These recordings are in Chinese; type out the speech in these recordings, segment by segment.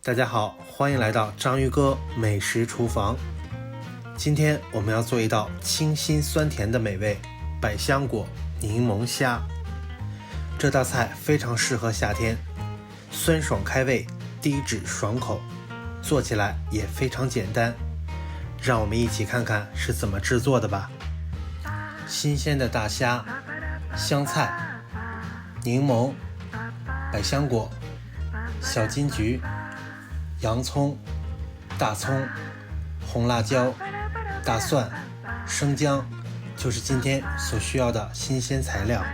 大家好，欢迎来到章鱼哥美食厨房。今天我们要做一道清新酸甜的美味百香果柠檬虾。这道菜非常适合夏天，酸爽开胃，低脂爽口，做起来也非常简单。让我们一起看看是怎么制作的吧。新鲜的大虾、香菜、柠檬、百香果、小金桔、洋葱、大葱、红辣椒、大蒜、生姜，就是今天所需要的新鲜材料。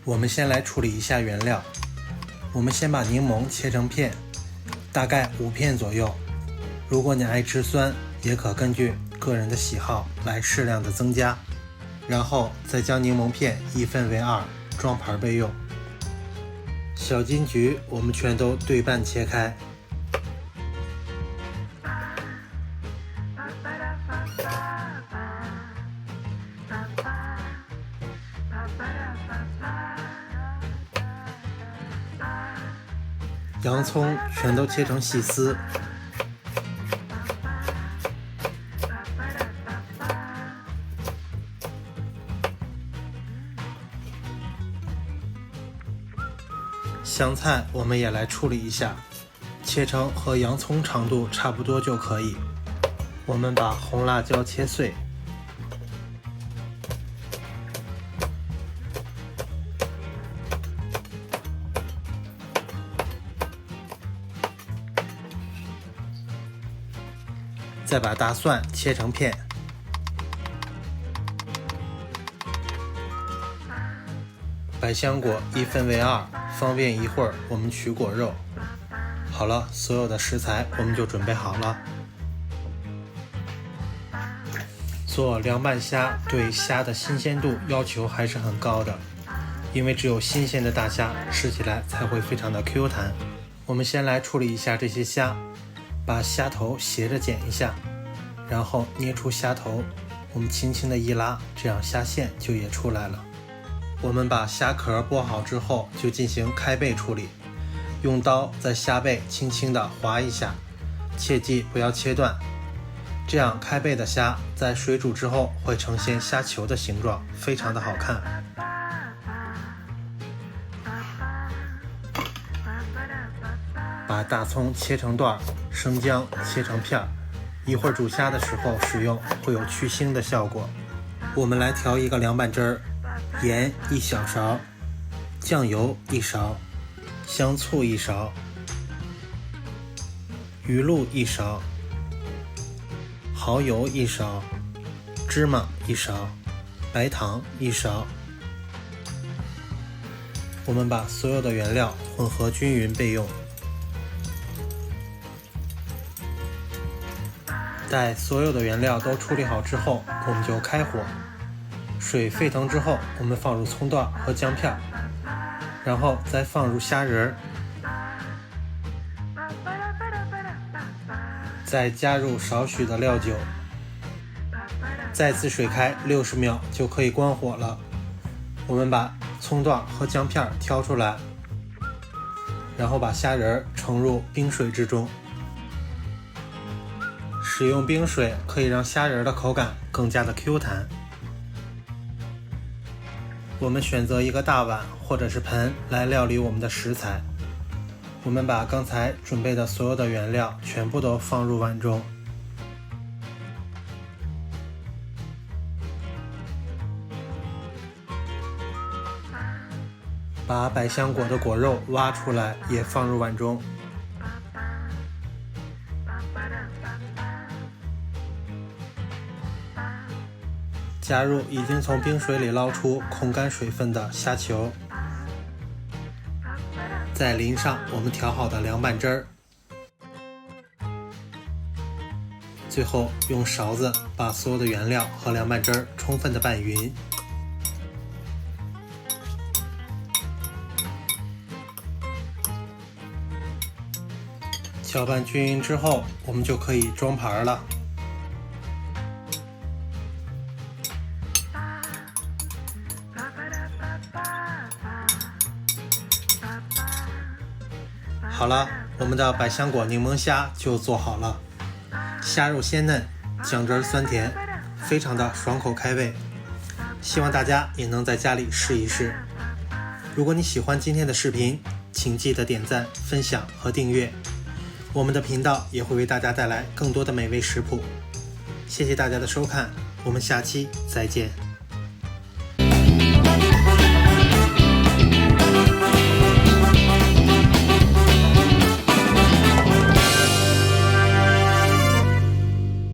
我们先来处理一下原料。我们先把柠檬切成片，大概5片左右。如果你爱吃酸，也可根据个人的喜好来适量的增加。然后再将柠檬片一分为2，装盘备用。小金桔我们全都对半切开。洋葱全都切成细丝。香菜我们也来处理一下，切成和洋葱长度差不多就可以。我们把红辣椒切碎，再把大蒜切成片，百香果一分为2，方便一会儿我们取果肉。好了，所有的食材我们就准备好了。做凉拌虾对虾的新鲜度要求还是很高的，因为只有新鲜的大虾吃起来才会非常的 Q 弹。我们先来处理一下这些虾，把虾头斜着剪一下，然后捏出虾头，我们轻轻的一拉，这样虾线就也出来了。我们把虾壳剥好之后，就进行开背处理，用刀在虾背轻轻的划一下，切记不要切断，这样开背的虾在水煮之后会呈现虾球的形状，非常的好看。把大葱切成段，生姜切成片，一会儿煮虾的时候使用会有去腥的效果。我们来调一个凉拌汁儿，盐1小勺，酱油1勺，香醋1勺，鱼露1勺，蚝油1勺，芝麻1勺，白糖1勺。我们把所有的原料混合均匀备用。待所有的原料都处理好之后，我们就开火，水沸腾之后，我们放入葱段和姜片，然后再放入虾仁，再加入少许的料酒，再次水开60秒就可以关火了。我们把葱段和姜片挑出来，然后把虾仁盛入冰水之中。使用冰水可以让虾仁的口感更加的 Q 弹。我们选择一个大碗或者是盆来料理我们的食材。我们把刚才准备的所有的原料全部都放入碗中。把百香果的果肉挖出来也放入碗中。加入已经从冰水里捞出控干水分的虾球，再淋上我们调好的凉拌汁儿，最后用勺子把所有的原料和凉拌汁儿充分的拌匀。搅拌均匀之后，我们就可以装盘了。好了，我们的百香果柠檬虾就做好了，虾肉鲜嫩，酱汁酸甜，非常的爽口开胃，希望大家也能在家里试一试。如果你喜欢今天的视频，请记得点赞、分享和订阅，我们的频道也会为大家带来更多的美味食谱。谢谢大家的收看，我们下期再见。